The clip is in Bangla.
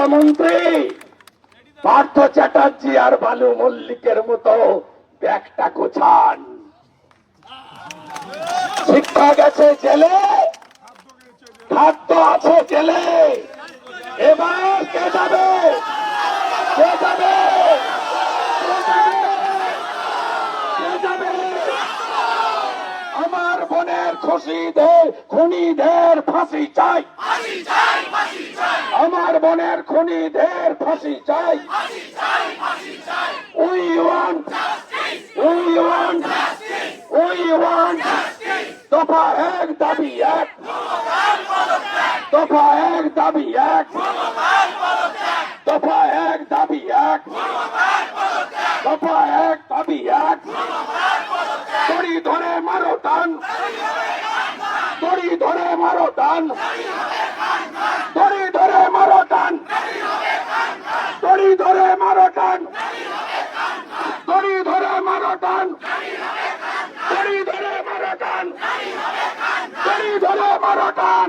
শিক্ষামন্ত্রী পার্থ চ্যাটার্জি আর বালু মল্লিকের মতো ব্যাগটা গোছান। শিক্ষা গেছে জেলে, খাদ্য আছে জেলে, এবার কে যাবে? কে যাবে? আমার বোনের খুনিদের ফাঁসি চাই। আমার বোনের খুনিদের ফাঁসি চাই। We want দফা এক দাবি এক, দফা এক দাবি এক, দফা এক দাবি এক, দফা এক দাবি এক। দড়ি ধরে মারো টান, দড়ি ধরে মারো টান, দড়ি ধরে মারো টান, দড়ি ধরে মারো টান, দড়ি ধরে মারো টান, দড়ি ধরে মারো টান, দড়ি ধরে মারো টান।